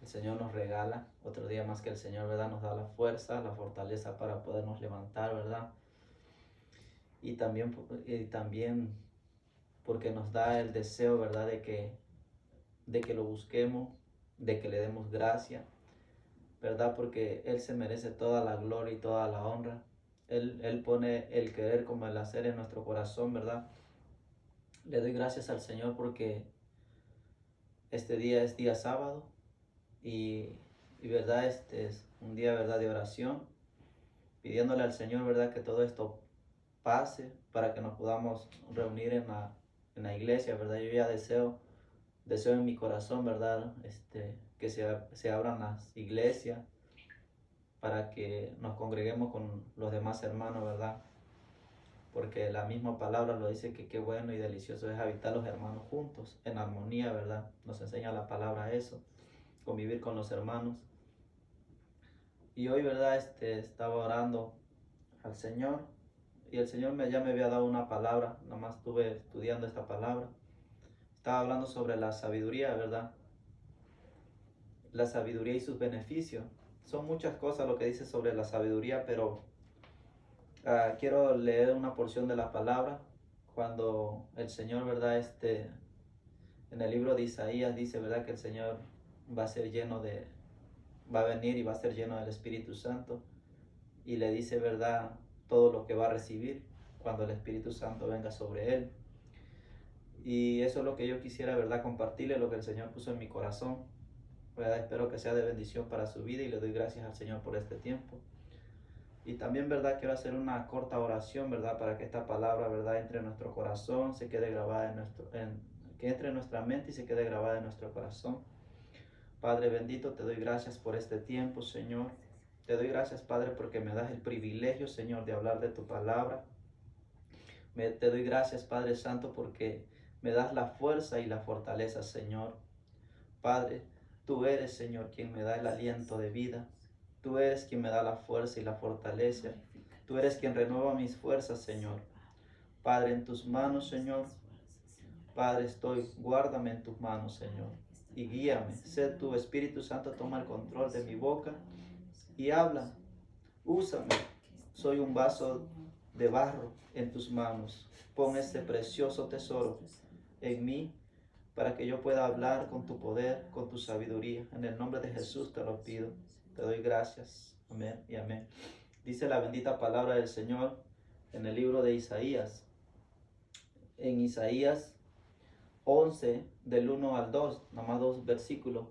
El Señor nos regala otro día más que el Señor, ¿verdad? Nos da la fuerza, la fortaleza para podernos levantar, ¿verdad? Y también porque nos da el deseo, ¿verdad? De que lo busquemos, de que le demos gracia, ¿verdad? Porque Él se merece toda la gloria y toda la honra. Él pone el querer como el hacer en nuestro corazón, ¿verdad? Le doy gracias al Señor porque este día es día sábado y, ¿verdad? Este es un día, ¿verdad? De oración, pidiéndole al Señor, ¿verdad? Que todo esto pase para que nos podamos reunir en la iglesia, ¿verdad? Yo ya deseo en mi corazón, ¿verdad? Que se abran las iglesias para que nos congreguemos con los demás hermanos, ¿verdad? Porque la misma palabra lo dice que qué bueno y delicioso es habitar los hermanos juntos, en armonía, ¿verdad? Nos enseña la palabra eso, convivir con los hermanos. Y hoy, ¿verdad? Estaba orando al Señor y el Señor ya me había dado una palabra, nada más estuve estudiando esta palabra. Estaba hablando sobre la sabiduría, ¿verdad? La sabiduría y sus beneficios. Son muchas cosas lo que dice sobre la sabiduría, pero quiero leer una porción de la palabra cuando el Señor, ¿verdad? En el libro de Isaías dice, ¿verdad? Que el Señor va a ser va a venir y va a ser lleno del Espíritu Santo y le dice, ¿verdad? Todo lo que va a recibir cuando el Espíritu Santo venga sobre él. Y eso es lo que yo quisiera, ¿verdad? Compartirle lo que el Señor puso en mi corazón, ¿verdad? Espero que sea de bendición para su vida y le doy gracias al Señor por este tiempo. Y también, ¿verdad? Quiero hacer una corta oración, ¿verdad? Para que esta palabra, ¿verdad? Entre en nuestro corazón, se quede grabada que entre en nuestra mente y se quede grabada en nuestro corazón. Padre bendito, te doy gracias por este tiempo, Señor. Te doy gracias, Padre, porque me das el privilegio, Señor, de hablar de tu palabra. Te doy gracias, Padre Santo, porque me das la fuerza y la fortaleza, Señor. Padre, tú eres, Señor, quien me da el aliento de vida. Tú eres quien me da la fuerza y la fortaleza. Tú eres quien renueva mis fuerzas, Señor. Padre, en tus manos, Señor. Padre, guárdame en tus manos, Señor. Y guíame. Sé tu Espíritu Santo, toma el control de mi boca y habla. Úsame. Soy un vaso de barro en tus manos. Pon este precioso tesoro en mí para que yo pueda hablar con tu poder, con tu sabiduría. En el nombre de Jesús te lo pido. Te doy gracias. Amén y amén. Dice la bendita palabra del Señor en el libro de Isaías. En Isaías 11, del 1 al 2, nada más 2 versículos.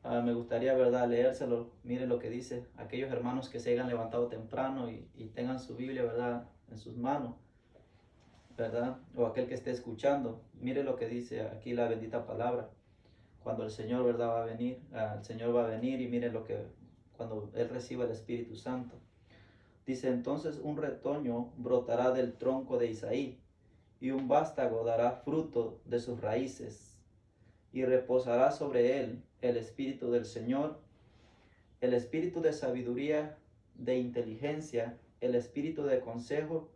Me gustaría, ¿verdad?, leérselo. Miren lo que dice. Aquellos hermanos que se hayan levantado temprano y tengan su Biblia, ¿verdad?, en sus manos, ¿verdad? O aquel que esté escuchando. Mire lo que dice aquí la bendita palabra. Cuando el Señor, ¿verdad?, va a venir, el Señor va a venir y miren cuando Él reciba el Espíritu Santo. Dice, entonces un retoño brotará del tronco de Isaí y un vástago dará fruto de sus raíces y reposará sobre él el Espíritu del Señor, el Espíritu de sabiduría, de inteligencia, el Espíritu de consejo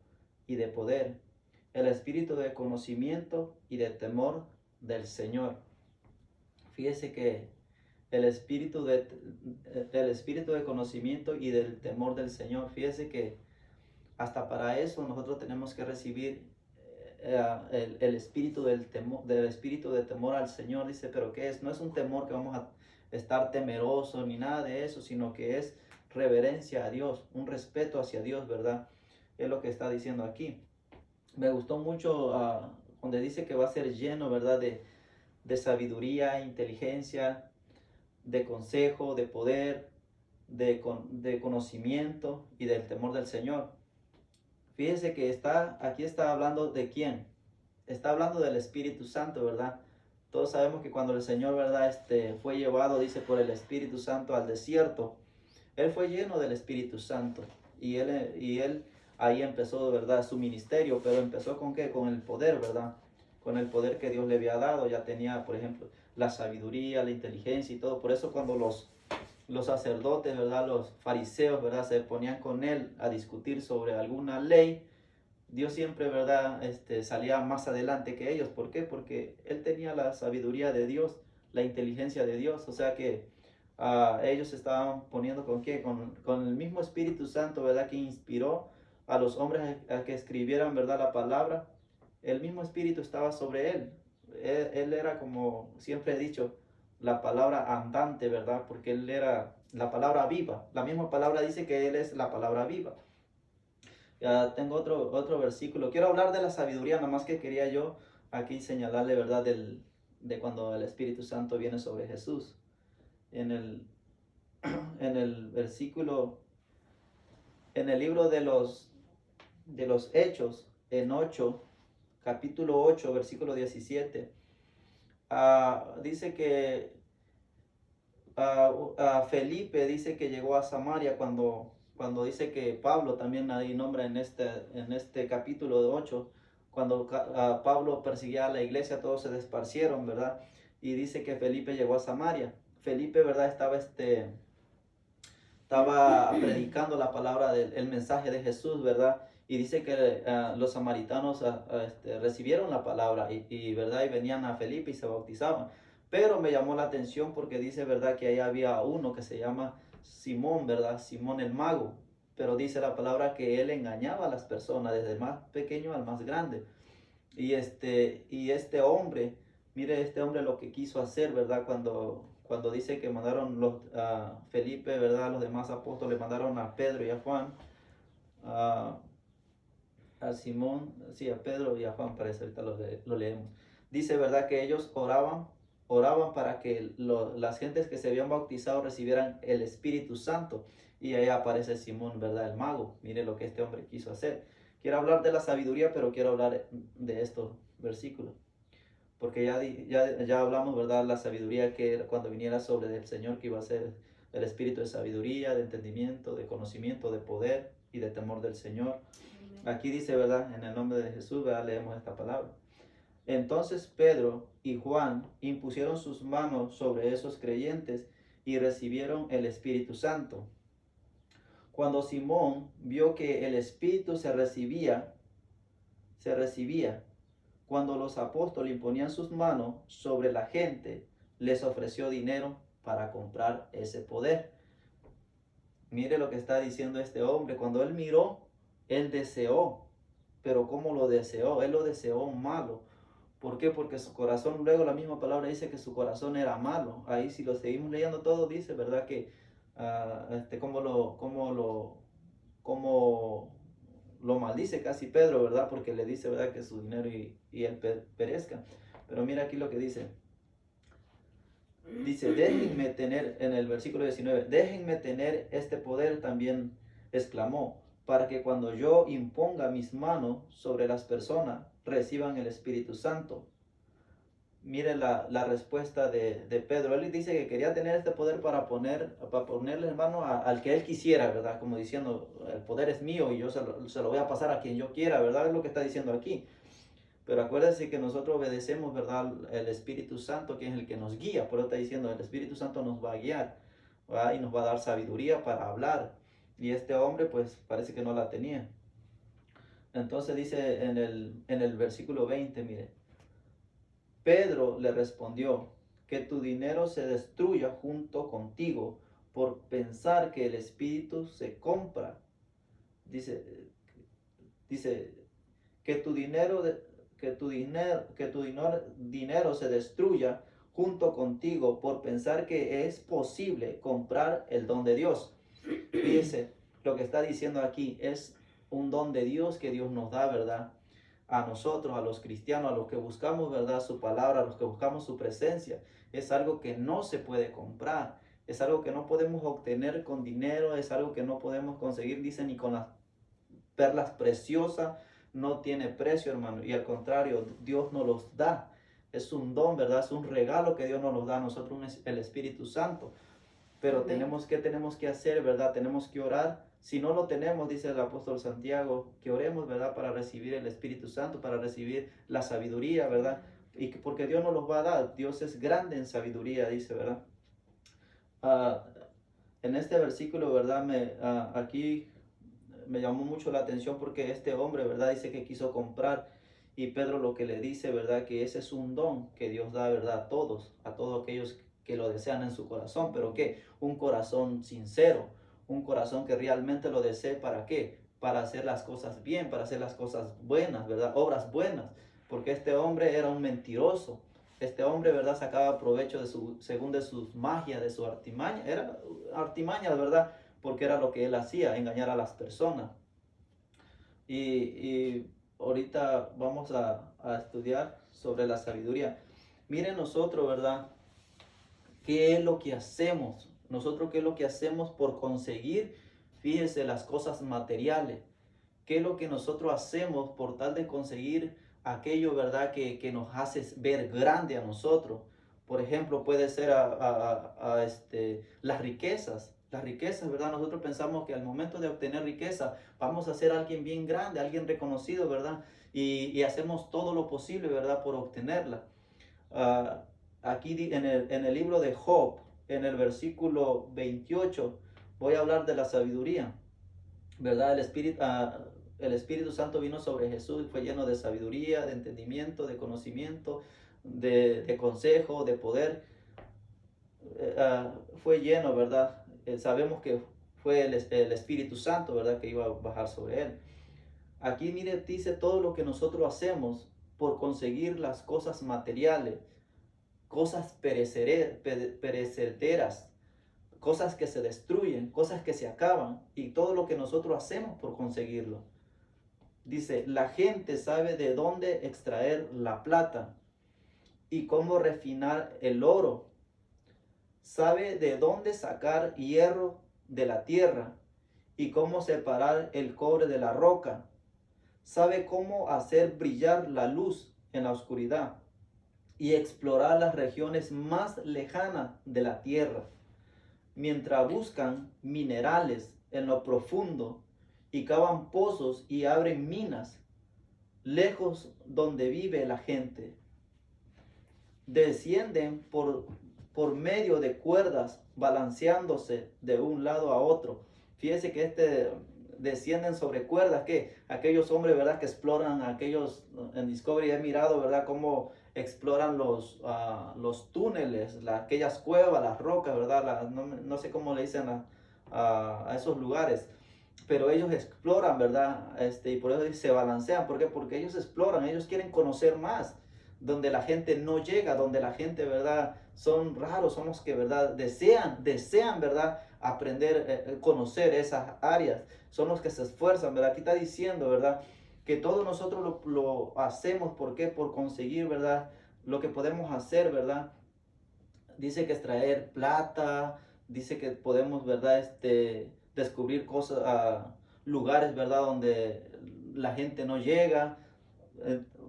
y de poder, el Espíritu de conocimiento y de temor del Señor. Fíjese que el espíritu de conocimiento y del temor del Señor, fíjese que hasta para eso nosotros tenemos que recibir el espíritu del espíritu de temor al Señor. Dice, pero ¿qué es? No es un temor que vamos a estar temerosos ni nada de eso, sino que es reverencia a Dios, un respeto hacia Dios, ¿verdad? Es lo que está diciendo aquí. Me gustó mucho donde dice que va a ser lleno, ¿verdad?, de sabiduría, inteligencia, de consejo, de poder, de conocimiento y del temor del Señor. Fíjese que aquí está hablando de quién. Está hablando del Espíritu Santo, ¿verdad? Todos sabemos que cuando el Señor, ¿verdad?, fue llevado, dice, por el Espíritu Santo al desierto, Él fue lleno del Espíritu Santo y él ahí empezó, ¿verdad?, su ministerio, pero empezó ¿con qué? Con el poder, ¿verdad? Con el poder que Dios le había dado. Ya tenía, por ejemplo, la sabiduría, la inteligencia y todo. Por eso cuando los sacerdotes, ¿verdad?, los fariseos, ¿verdad?, se ponían con él a discutir sobre alguna ley, Dios siempre, ¿verdad?, salía más adelante que ellos. ¿Por qué? Porque él tenía la sabiduría de Dios, la inteligencia de Dios. O sea que ellos estaban poniendo ¿con qué? Con el mismo Espíritu Santo, ¿verdad? Que inspiró a los hombres a que escribieran, ¿verdad? La palabra. El mismo Espíritu estaba sobre él. Él era, como siempre he dicho, la palabra andante, ¿verdad? Porque él era la palabra viva. La misma palabra dice que él es la palabra viva. Tengo otro versículo. Quiero hablar de la sabiduría, nada más que quería yo aquí señalarle, ¿verdad? De cuando el Espíritu Santo viene sobre Jesús. En el, en el versículo, en el libro de los Hechos, en 8, capítulo 8, versículo 17, dice que Felipe dice que llegó a Samaria cuando dice que Pablo también ahí nombra en este capítulo de 8, cuando Pablo persiguía a la iglesia, todos se desparcieron, ¿verdad? Y dice que Felipe llegó a Samaria. Felipe, ¿verdad? Estaba predicando la palabra el mensaje de Jesús, ¿verdad? Y dice que los samaritanos recibieron la palabra ¿verdad? Y venían a Felipe y se bautizaban. Pero me llamó la atención porque dice, ¿verdad? Que ahí había uno que se llama Simón, ¿verdad? Simón el mago. Pero dice la palabra que él engañaba a las personas, desde el más pequeño al más grande. Y este hombre, mire este hombre lo que quiso hacer, ¿verdad? Cuando dice que mandaron a Felipe, ¿verdad? Los demás apóstoles mandaron a Pedro y a Juan, a, a Simón, sí, a Pedro y a Juan, parece, ahorita lo leemos. Dice, ¿verdad? Que ellos oraban para que las gentes que se habían bautizado recibieran el Espíritu Santo. Y ahí aparece Simón, ¿verdad? El mago. Mire lo que este hombre quiso hacer. Quiero hablar de la sabiduría, pero quiero hablar de estos versículos. Porque ya hablamos, ¿verdad? La sabiduría que cuando viniera sobre el Señor, que iba a ser el espíritu de sabiduría, de entendimiento, de conocimiento, de poder y de temor del Señor. Aquí dice, ¿verdad? En el nombre de Jesús, ¿verdad? Leemos esta palabra. Entonces Pedro y Juan impusieron sus manos sobre esos creyentes y recibieron el Espíritu Santo. Cuando Simón vio que el Espíritu se recibía, cuando los apóstoles imponían sus manos sobre la gente, les ofreció dinero para comprar ese poder. Mire lo que está diciendo este hombre. Cuando él miró, él deseó. Pero ¿cómo lo deseó? Él lo deseó malo. ¿Por qué? Porque su corazón, luego la misma palabra dice que su corazón era malo. Ahí si lo seguimos leyendo todo dice, ¿verdad? Que cómo lo maldice casi Pedro, ¿verdad? Porque le dice, ¿verdad? Que su dinero y él perezca. Pero mira aquí lo que dice. Dice, déjenme tener, en el versículo 19, déjenme tener este poder también, exclamó, para que cuando yo imponga mis manos sobre las personas, reciban el Espíritu Santo. Mire la respuesta de Pedro. Él dice que quería tener este poder para ponerle en mano al que él quisiera, ¿verdad? Como diciendo, el poder es mío y yo se lo voy a pasar a quien yo quiera, ¿verdad? Es lo que está diciendo aquí. Pero acuérdense que nosotros obedecemos, ¿verdad? El Espíritu Santo, que es el que nos guía. Por eso está diciendo, el Espíritu Santo nos va a guiar, ¿verdad? Y nos va a dar sabiduría para hablar. Y este hombre, pues, parece que no la tenía. Entonces dice en el versículo 20, mire. Pedro le respondió, que tu dinero se destruya junto contigo por pensar que el Espíritu se compra. Dice que tu dinero se destruya junto contigo por pensar que es posible comprar el don de Dios. Fíjese, lo que está diciendo aquí es un don de Dios que Dios nos da, ¿verdad? A nosotros, a los cristianos, a los que buscamos, ¿verdad? Su palabra, a los que buscamos su presencia. Es algo que no se puede comprar. Es algo que no podemos obtener con dinero. Es algo que no podemos conseguir, dice, ni con las perlas preciosas. No tiene precio, hermano. Y al contrario, Dios nos los da. Es un don, ¿verdad? Es un regalo que Dios nos los da a nosotros, el Espíritu Santo. Pero tenemos que hacer, ¿verdad? Tenemos que orar. Si no lo tenemos, dice el apóstol Santiago, que oremos, ¿verdad? Para recibir el Espíritu Santo, para recibir la sabiduría, ¿verdad? Porque Dios nos los va a dar. Dios es grande en sabiduría, dice, ¿verdad? En este versículo, ¿verdad? Aquí me llamó mucho la atención porque este hombre, ¿verdad? Dice que quiso comprar Y Pedro lo que le dice, ¿verdad? Que ese es un don que Dios da, ¿verdad? A todos aquellos que lo desean en su corazón. ¿Pero qué? Un corazón sincero, un corazón que realmente lo desee. ¿Para qué? Para hacer las cosas bien, para hacer las cosas buenas, ¿verdad? Obras buenas. Porque este hombre era un mentiroso. Este hombre, ¿verdad? Sacaba provecho según de sus magias, de su artimaña. Era artimaña, ¿verdad? Porque era lo que él hacía, engañar a las personas. Y ahorita vamos a estudiar sobre la sabiduría. Miren nosotros, ¿verdad? ¿Qué es lo que hacemos? Nosotros, ¿qué es lo que hacemos por conseguir, fíjese, las cosas materiales? ¿Qué es lo que nosotros hacemos por tal de conseguir aquello, verdad, que nos hace ver grande a nosotros? Por ejemplo, puede ser las riquezas. Las riquezas, ¿verdad? Nosotros pensamos que al momento de obtener riqueza vamos a ser alguien bien grande, alguien reconocido, ¿verdad? Y hacemos todo lo posible, ¿verdad? Por obtenerla. Uh, Aquí en el libro de Job, en el versículo 28, voy a hablar de la sabiduría, ¿verdad? El Espíritu Santo vino sobre Jesús y fue lleno de sabiduría, de entendimiento, de conocimiento, de consejo, de poder. Fue lleno, ¿verdad? Sabemos que fue el Espíritu Santo, ¿verdad? Que iba a bajar sobre él. Aquí, mire, dice todo lo que nosotros hacemos por conseguir las cosas materiales, cosas perecederas, cosas que se destruyen, cosas que se acaban, y todo lo que nosotros hacemos por conseguirlo. Dice, la gente sabe de dónde extraer la plata y cómo refinar el oro. Sabe de dónde sacar hierro de la tierra y cómo separar el cobre de la roca. Sabe cómo hacer brillar la luz en la oscuridad y explorar las regiones más lejanas de la tierra. Mientras buscan minerales en lo profundo y cavan pozos y abren minas lejos donde vive la gente. Descienden por medio de cuerdas balanceándose de un lado a otro. Fíjese que descienden sobre cuerdas, que aquellos hombres, ¿verdad? Que exploran en Discovery he mirado, ¿verdad? Cómo exploran los túneles, aquellas cuevas, las rocas, ¿verdad? No sé cómo le dicen a esos lugares, pero ellos exploran, ¿verdad? Y por eso se balancean. ¿Por qué? Porque ellos exploran, ellos quieren conocer más, donde la gente no llega, donde la gente, ¿verdad? Son raros, son los que, ¿verdad? Desean, ¿verdad? Aprender, conocer esas áreas, son los que se esfuerzan, ¿verdad? Aquí está diciendo, ¿verdad? Que todos nosotros lo hacemos, ¿por qué? Por conseguir, ¿verdad? Lo que podemos hacer, ¿verdad? Dice que extraer plata, dice que podemos, ¿verdad? Descubrir cosas, lugares, ¿verdad? Donde la gente no llega.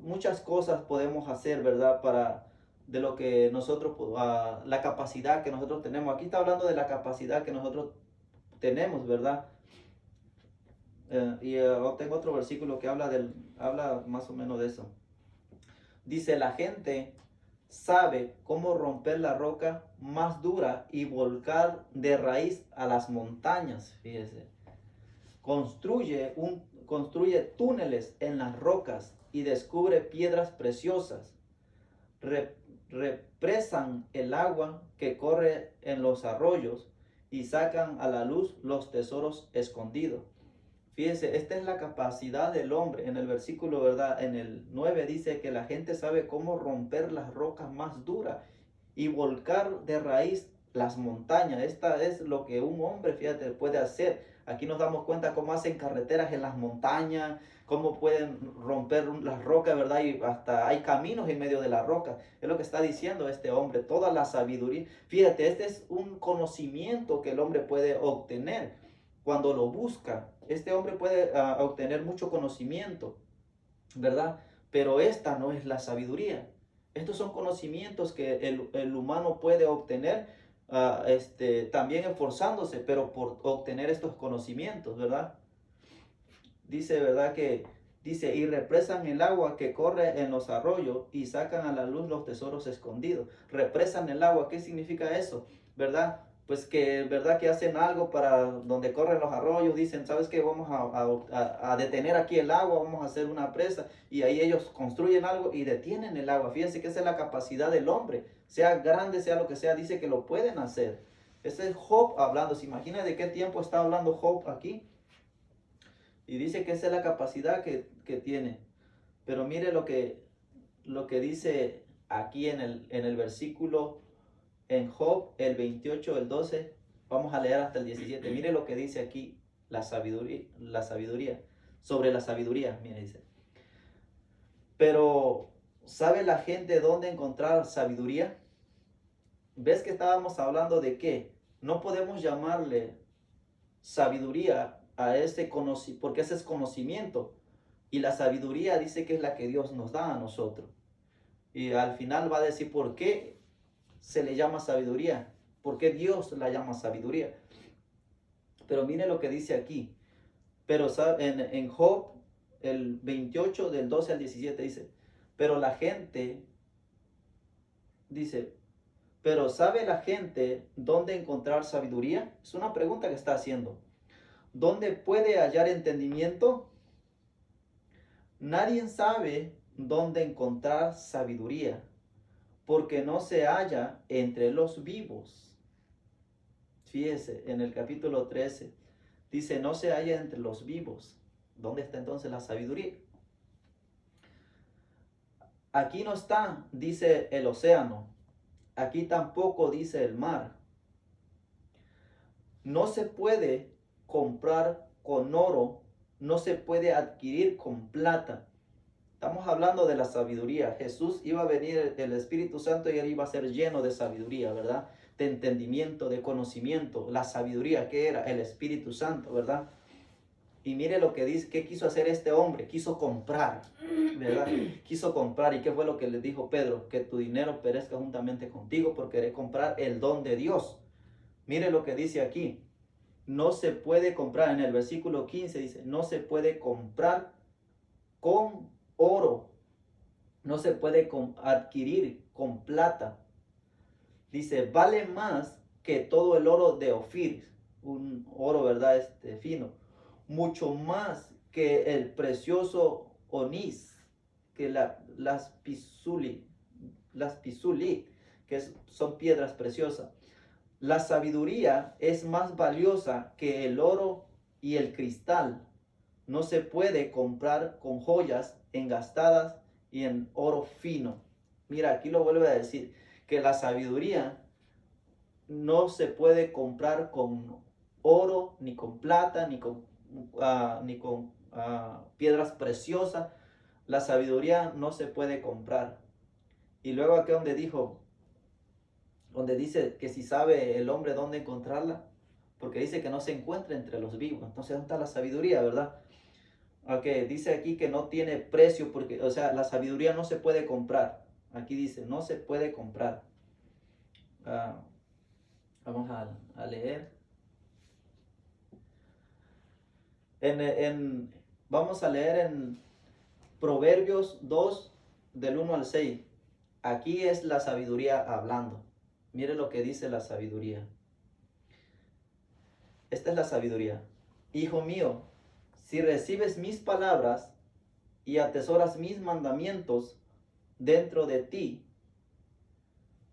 Muchas cosas podemos hacer, ¿verdad? De lo que nosotros, la capacidad que nosotros tenemos. Aquí está hablando de la capacidad que nosotros tenemos, ¿verdad? Tengo otro versículo que habla más o menos de eso. Dice, la gente sabe cómo romper la roca más dura y volcar de raíz a las montañas. Fíjese. Construye túneles en las rocas y descubre piedras preciosas. Represan el agua que corre en los arroyos y sacan a la luz los tesoros escondidos. Fíjense, esta es la capacidad del hombre. En el versículo, ¿verdad? En el 9 dice que la gente sabe cómo romper las rocas más duras y volcar de raíz las montañas. Esta es lo que un hombre, fíjate, puede hacer. Aquí nos damos cuenta cómo hacen carreteras en las montañas, cómo pueden romper las rocas, ¿verdad? Y hasta hay caminos en medio de las rocas. Es lo que está diciendo este hombre, toda la sabiduría. Fíjate, este es un conocimiento que el hombre puede obtener cuando lo busca. Este hombre puede obtener mucho conocimiento, ¿verdad? Pero esta no es la sabiduría. Estos son conocimientos que el humano puede obtener también esforzándose, pero por obtener estos conocimientos, ¿verdad? Dice, ¿verdad? Dice, y represan el agua que corre en los arroyos y sacan a la luz los tesoros escondidos. Represan el agua, ¿qué significa eso? ¿Verdad? pues que verdad que hacen algo para donde corren los arroyos, dicen, ¿sabes qué? Vamos a detener aquí el agua, vamos a hacer una presa, y ahí ellos construyen algo y detienen el agua. Fíjense que esa es la capacidad del hombre, sea grande, sea lo que sea, dice que lo pueden hacer. Ese es Job hablando. ¿Se imagina de qué tiempo está hablando Job aquí? Y dice que esa es la capacidad que tiene. Pero mire lo que dice aquí en el versículo, en Job, el 28, el 12, vamos a leer hasta el 17. Mire lo que dice aquí la sabiduría, sobre la sabiduría, mire, dice. Pero, ¿sabe la gente dónde encontrar sabiduría? ¿Ves que estábamos hablando de qué? No podemos llamarle sabiduría a ese conocimiento, porque ese es conocimiento. Y la sabiduría dice que es la que Dios nos da a nosotros. Y al final va a decir por qué se le llama sabiduría, por qué Dios la llama sabiduría. Pero mire lo que dice aquí. Pero en Job, el 28, del 12 al 17, dice, pero la gente, dice, pero ¿sabe la gente dónde encontrar sabiduría? Es una pregunta que está haciendo. ¿Dónde puede hallar entendimiento? Nadie sabe dónde encontrar sabiduría, porque no se halla entre los vivos. Fíjese, en el capítulo 13, dice, no se halla entre los vivos. ¿Dónde está entonces la sabiduría? Aquí no está, dice el océano. Aquí tampoco dice el mar. No se puede comprar con oro, no se puede adquirir con plata. Estamos hablando de la sabiduría. Jesús iba a venir el Espíritu Santo y él iba a ser lleno de sabiduría, ¿verdad? De entendimiento, de conocimiento. La sabiduría, ¿qué era? El Espíritu Santo, ¿verdad? Y mire lo que dice, ¿qué quiso hacer este hombre? Quiso comprar, ¿verdad? Quiso comprar. ¿Y qué fue lo que le dijo Pedro? Que tu dinero perezca juntamente contigo por querer comprar el don de Dios. Mire lo que dice aquí. No se puede comprar, en el versículo 15 dice, no se puede comprar con oro. No se puede adquirir con plata. Dice, vale más que todo el oro de Ofir, un oro, ¿verdad? Fino. Mucho más que el precioso onís, que las pisuli, que son piedras preciosas. La sabiduría es más valiosa que el oro y el cristal. No se puede comprar con joyas engastadas y en oro fino. Mira, aquí lo vuelve a decir, que la sabiduría no se puede comprar con oro, ni con plata, ni con piedras preciosas. La sabiduría no se puede comprar. Y luego aquí donde dice que si sabe el hombre dónde encontrarla, porque dice que no se encuentra entre los vivos. Entonces, ¿dónde está la sabiduría, verdad? Ok, dice aquí que no tiene precio, porque, o sea, la sabiduría no se puede comprar. Aquí dice, no se puede comprar. Ah, vamos a leer. Vamos a leer en Proverbios 2, del 1 al 6. Aquí es la sabiduría hablando. Mire lo que dice la sabiduría. Esta es la sabiduría. Hijo mío, si recibes mis palabras y atesoras mis mandamientos dentro de ti,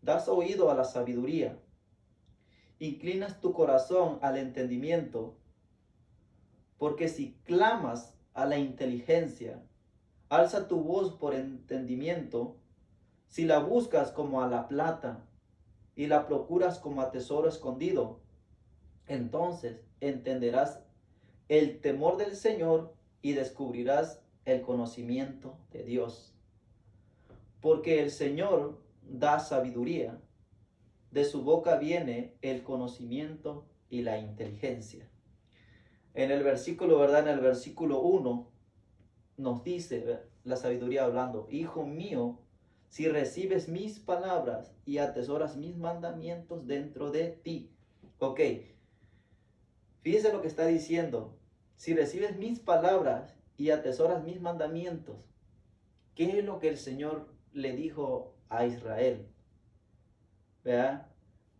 das oído a la sabiduría, inclinas tu corazón al entendimiento, porque si clamas a la inteligencia, alza tu voz por entendimiento, si la buscas como a la plata y la procuras como a tesoro escondido, entonces entenderás el temor del Señor y descubrirás el conocimiento de Dios. Porque el Señor da sabiduría, de su boca viene el conocimiento y la inteligencia. En el versículo, ¿verdad? En el versículo 1 nos dice la sabiduría hablando, hijo mío, si recibes mis palabras y atesoras mis mandamientos dentro de ti. Ok, fíjese lo que está diciendo. Si recibes mis palabras y atesoras mis mandamientos, ¿qué es lo que el Señor le dijo a Israel? ¿Verdad?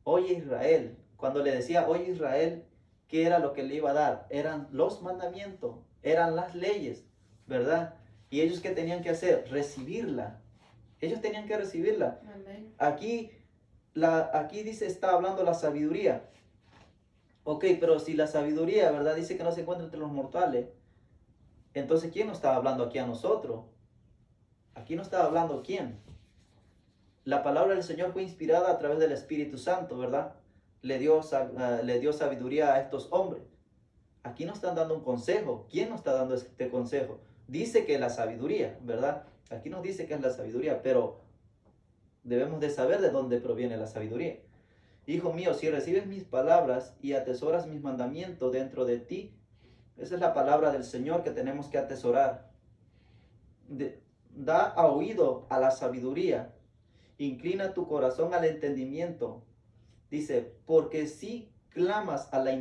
Oye Israel, Cuando le decía, oye Israel, ¿qué era lo que le iba a dar? Eran los mandamientos, eran las leyes, ¿verdad? Y ellos, ¿qué tenían que hacer? Recibirla. Ellos tenían que recibirla. Amén. Aquí dice, está hablando la sabiduría. Ok, pero si la sabiduría, ¿verdad? Dice que no se encuentra entre los mortales. Entonces, ¿quién nos está hablando aquí a nosotros? Aquí no está hablando quién. La palabra del Señor fue inspirada a través del Espíritu Santo, ¿verdad? Le dio sabiduría a estos hombres. Aquí nos están dando un consejo. ¿Quién nos está dando este consejo? Dice que la sabiduría, ¿verdad? Aquí nos dice que es la sabiduría, pero debemos de saber de dónde proviene la sabiduría. Hijo mío, si recibes mis palabras y atesoras mis mandamientos dentro de ti, esa es la palabra del Señor que tenemos que atesorar. Da a oído a la sabiduría, inclina tu corazón al entendimiento. Dice, porque si clamas a la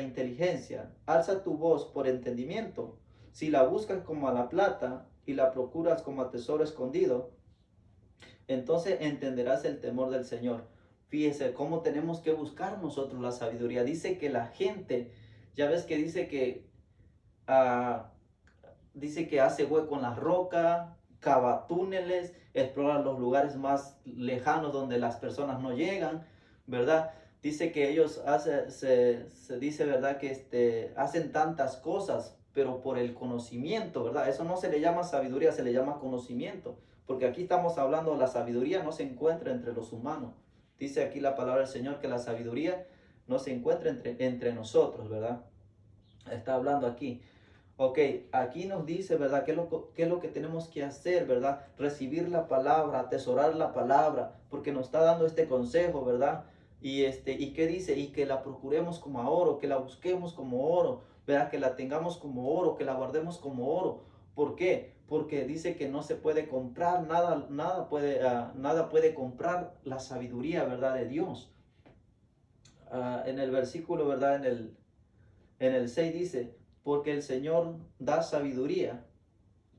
inteligencia, alza tu voz por entendimiento. Si la buscas como a la plata y la procuras como a tesoro escondido, entonces entenderás el temor del Señor. Fíjese cómo tenemos que buscar nosotros la sabiduría. Dice que la gente, ya ves que dice que hace hueco en la roca, cava túneles, explora los lugares más lejanos donde las personas no llegan, ¿verdad? Dice que ellos se dice, ¿verdad? Que hacen tantas cosas, pero por el conocimiento, ¿verdad? Eso no se le llama sabiduría, se le llama conocimiento, porque aquí estamos hablando, la sabiduría no se encuentra entre los humanos. Dice aquí la palabra del Señor que la sabiduría no se encuentra entre nosotros, ¿verdad? Está hablando aquí. Ok, aquí nos dice, ¿verdad? ¿Qué es lo que tenemos que hacer, ¿verdad? Recibir la palabra, atesorar la palabra, porque nos está dando este consejo, ¿verdad? ¿Y qué dice? Y que la procuremos como a oro, que la busquemos como oro, ¿verdad? Que la tengamos como oro, que la guardemos como oro. ¿Por qué? Porque dice que no se puede comprar, nada puede comprar la sabiduría, ¿verdad? De Dios. En el versículo, ¿verdad? En el 6 dice, porque el Señor da sabiduría.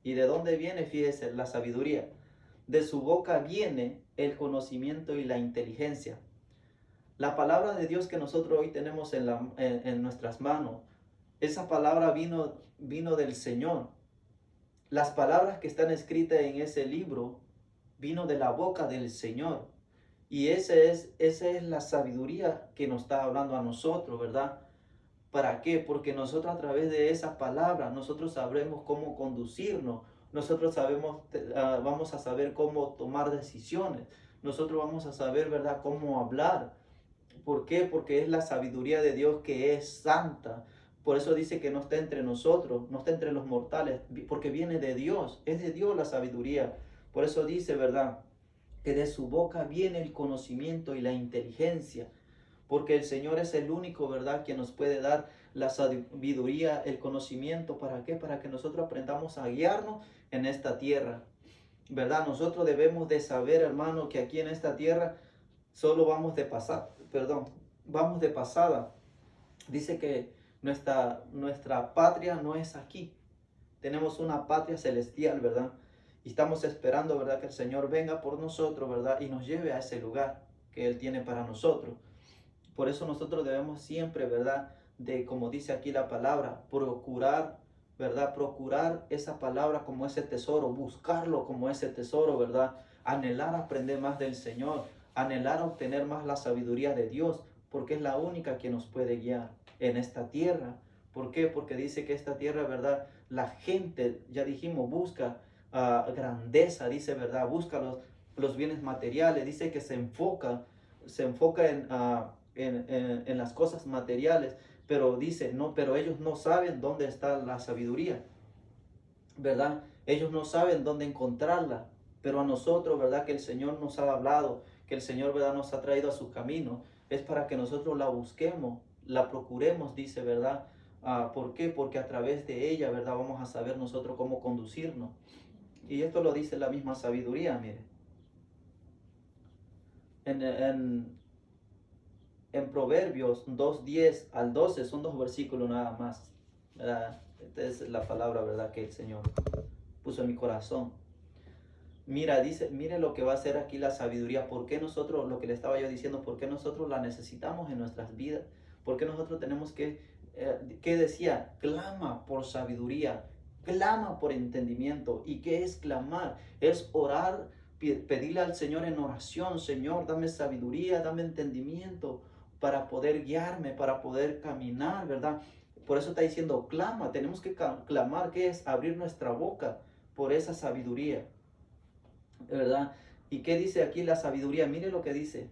¿Y de dónde viene? Fíjese, la sabiduría. De su boca viene el conocimiento y la inteligencia. La palabra de Dios que nosotros hoy tenemos en nuestras manos, esa palabra vino del Señor. Las palabras que están escritas en ese libro vino de la boca del Señor. Y esa es la sabiduría que nos está hablando a nosotros, ¿verdad? ¿Para qué? Porque nosotros a través de esas palabras, nosotros sabremos cómo conducirnos, nosotros vamos a saber cómo tomar decisiones, nosotros vamos a saber, ¿verdad?, cómo hablar. ¿Por qué? Porque es la sabiduría de Dios que es santa. Por eso dice que no está entre nosotros, no está entre los mortales, porque viene de Dios, es de Dios la sabiduría. Por eso dice, ¿verdad?, que de su boca viene el conocimiento y la inteligencia, porque el Señor es el único, ¿verdad?, que nos puede dar la sabiduría, el conocimiento. ¿Para qué? Para que nosotros aprendamos a guiarnos en esta tierra, ¿verdad? Nosotros debemos de saber, hermano, que aquí en esta tierra solo vamos de pasada. Dice que nuestra patria no es aquí. Tenemos una patria celestial, ¿verdad? Y estamos esperando, ¿verdad?, que el Señor venga por nosotros, ¿verdad?, y nos lleve a ese lugar que Él tiene para nosotros. Por eso nosotros debemos siempre, ¿verdad?, como dice aquí la palabra, procurar, ¿verdad?, procurar esa palabra como ese tesoro, buscarlo como ese tesoro, ¿verdad?, anhelar aprender más del Señor, anhelar obtener más la sabiduría de Dios, porque es la única que nos puede guiar en esta tierra. ¿Por qué? Porque dice que esta tierra, ¿verdad?, la gente, ya dijimos, busca grandeza, dice, ¿verdad?, busca los bienes materiales, dice que se enfoca en las cosas materiales, pero dice, no, pero ellos no saben dónde está la sabiduría, ¿verdad? Ellos no saben dónde encontrarla, pero a nosotros, ¿verdad?, que el Señor nos ha hablado, que el Señor, ¿verdad?, nos ha traído a su camino, es para que nosotros la busquemos, la procuremos, dice, ¿verdad? ¿Por qué? Porque a través de ella, ¿verdad?, vamos a saber nosotros cómo conducirnos. Y esto lo dice la misma sabiduría, mire. En Proverbios 2:10 al 12 son 2 versículos nada más, ¿verdad? Esta es la palabra, ¿verdad?, que el Señor puso en mi corazón. Mira, dice, mire lo que va a hacer aquí la sabiduría. ¿Por qué nosotros, lo que le estaba yo diciendo, por qué nosotros la necesitamos en nuestras vidas? ¿Por qué nosotros tenemos qué decía? Clama por sabiduría, clama por entendimiento. ¿Y qué es clamar? Es orar, pedirle al Señor en oración: Señor, dame sabiduría, dame entendimiento para poder guiarme, para poder caminar, ¿verdad? Por eso está diciendo, clama, tenemos que clamar. ¿Qué es? Abrir nuestra boca por esa sabiduría, ¿verdad? ¿Y qué dice aquí la sabiduría? Mire lo que dice.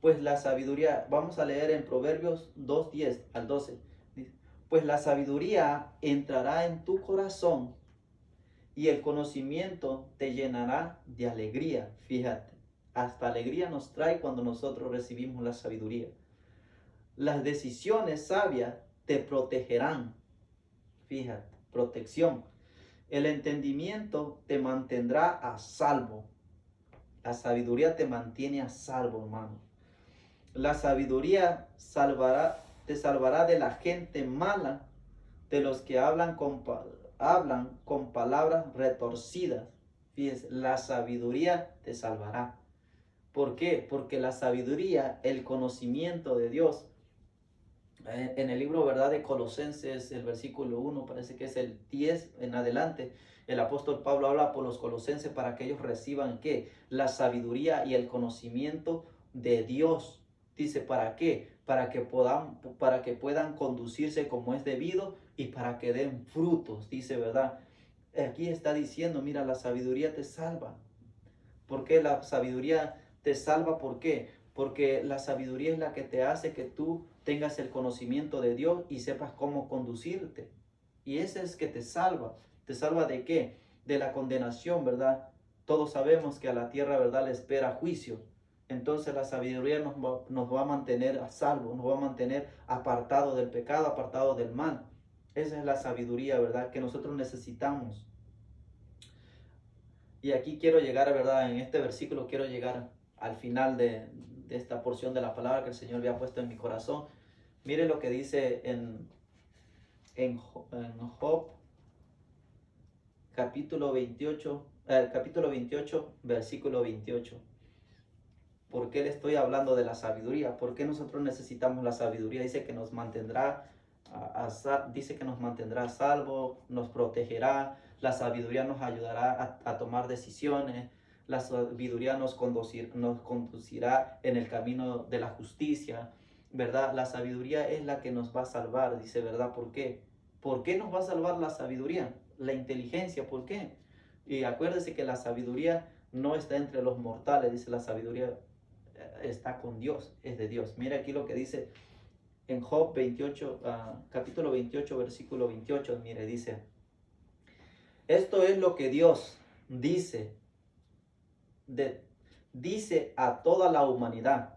Pues la sabiduría, vamos a leer en Proverbios 2:10 al 12. Dice, pues la sabiduría entrará en tu corazón y el conocimiento te llenará de alegría. Fíjate, hasta alegría nos trae cuando nosotros recibimos la sabiduría. Las decisiones sabias te protegerán. Fíjate, protección. El entendimiento te mantendrá a salvo. La sabiduría te mantiene a salvo, hermano. La sabiduría te salvará de la gente mala, de los que hablan con palabras retorcidas. Fíjese, la sabiduría te salvará. ¿Por qué? Porque la sabiduría, el conocimiento de Dios, en el libro, ¿verdad?, de Colosenses, el versículo 1, parece que es el 10 en adelante, el apóstol Pablo habla por los colosenses para que ellos reciban, ¿qué? La sabiduría y el conocimiento de Dios. Dice, ¿para qué? Para que puedan conducirse como es debido y para que den frutos, dice, ¿verdad? Aquí está diciendo, mira, la sabiduría te salva. ¿Por qué la sabiduría te salva? ¿Por qué? Porque la sabiduría es la que te hace que tú tengas el conocimiento de Dios y sepas cómo conducirte. Y ese es que te salva. ¿Te salva de qué? De la condenación, ¿verdad? Todos sabemos que a la tierra, ¿verdad?, le espera juicio. Entonces la sabiduría nos va a mantener a salvo, nos va a mantener apartado del pecado, apartado del mal. Esa es la sabiduría, ¿verdad?, que nosotros necesitamos. Y aquí quiero llegar, ¿verdad? En este versículo quiero llegar al final de esta porción de la palabra que el Señor había puesto en mi corazón. Mire lo que dice en Job, capítulo 28, versículo 28. ¿Por qué le estoy hablando de la sabiduría? ¿Por qué nosotros necesitamos la sabiduría? Dice que nos mantendrá dice que nos mantendrá a salvo, nos protegerá. La sabiduría nos ayudará a tomar decisiones. La sabiduría nos conducirá en el camino de la justicia, ¿verdad? La sabiduría es la que nos va a salvar, dice, ¿verdad? ¿Por qué? ¿Por qué nos va a salvar la sabiduría? La inteligencia, ¿por qué? Y acuérdese que la sabiduría no está entre los mortales, dice, la sabiduría está con Dios, es de Dios. Mira aquí lo que dice en Job 28, capítulo 28, versículo 28. Mire, dice, esto es lo que Dios dice, dice a toda la humanidad.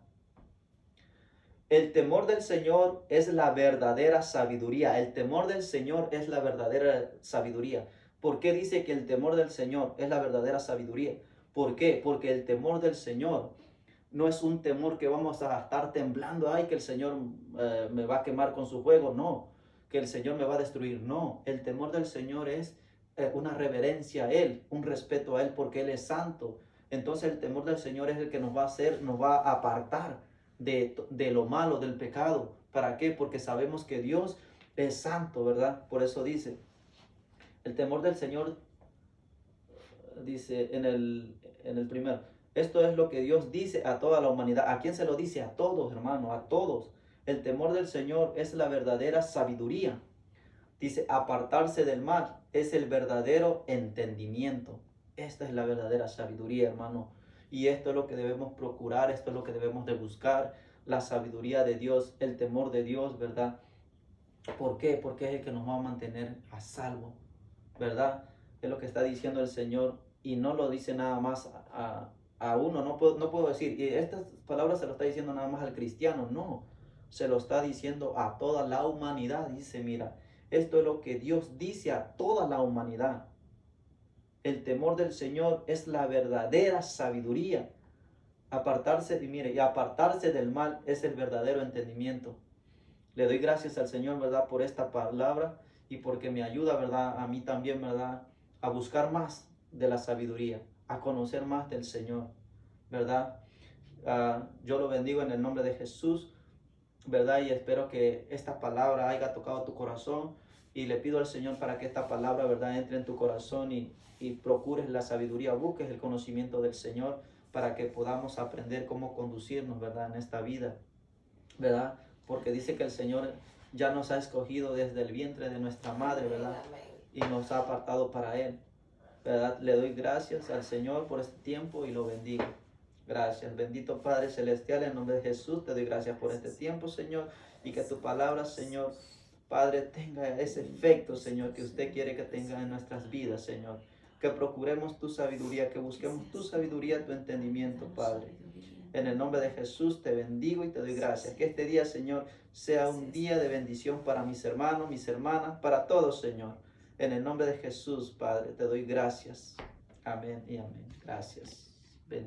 El temor del Señor es la verdadera sabiduría. El temor del Señor es la verdadera sabiduría. ¿Por qué dice que el temor del Señor es la verdadera sabiduría? ¿Por qué? Porque el temor del Señor no es un temor que vamos a estar temblando, ay, que el Señor me va a quemar con su fuego, no, que el Señor me va a destruir, no. El temor del Señor es una reverencia a Él, un respeto a Él, porque Él es santo. Entonces el temor del Señor es el que nos va a hacer, nos va a apartar de lo malo, del pecado. ¿Para qué? Porque sabemos que Dios es santo, ¿verdad? Por eso dice, el temor del Señor, dice en el primero, esto es lo que Dios dice a toda la humanidad. ¿A quién se lo dice? A todos, hermano, a todos. El temor del Señor es la verdadera sabiduría. Dice, apartarse del mal es el verdadero entendimiento. Esta es la verdadera sabiduría, hermano. Y esto es lo que debemos procurar, esto es lo que debemos de buscar. La sabiduría de Dios, el temor de Dios, ¿verdad? ¿Por qué? Porque es el que nos va a mantener a salvo, ¿verdad? Es lo que está diciendo el Señor y no lo dice nada más a uno. No puedo decir, y estas palabras se lo está diciendo nada más al cristiano, no. Se lo está diciendo a toda la humanidad. Dice, mira, esto es lo que Dios dice a toda la humanidad. El temor del Señor es la verdadera sabiduría. Y apartarse del mal es el verdadero entendimiento. Le doy gracias al Señor, ¿verdad?, por esta palabra y porque me ayuda, ¿verdad?, a mí también, ¿verdad?, a buscar más de la sabiduría, a conocer más del Señor, ¿verdad? Yo lo bendigo en el nombre de Jesús, ¿verdad? Y espero que esta palabra haya tocado tu corazón, y le pido al Señor para que esta palabra, ¿verdad?, entre en tu corazón y procures la sabiduría, busques el conocimiento del Señor para que podamos aprender cómo conducirnos, ¿verdad?, en esta vida, ¿verdad? Porque dice que el Señor ya nos ha escogido desde el vientre de nuestra madre, ¿verdad? Y nos ha apartado para Él, ¿verdad? Le doy gracias al Señor por este tiempo y lo bendigo. Gracias, bendito Padre Celestial, en nombre de Jesús te doy gracias por este tiempo, Señor, y que tu palabra, Señor, Padre, tenga ese efecto, Señor, que usted quiere que tenga en nuestras vidas, Señor. Que procuremos tu sabiduría, que busquemos tu sabiduría, tu entendimiento, Padre. En el nombre de Jesús te bendigo y te doy gracias. Que este día, Señor, sea un día de bendición para mis hermanos, mis hermanas, para todos, Señor. En el nombre de Jesús, Padre, te doy gracias. Amén y amén. Gracias.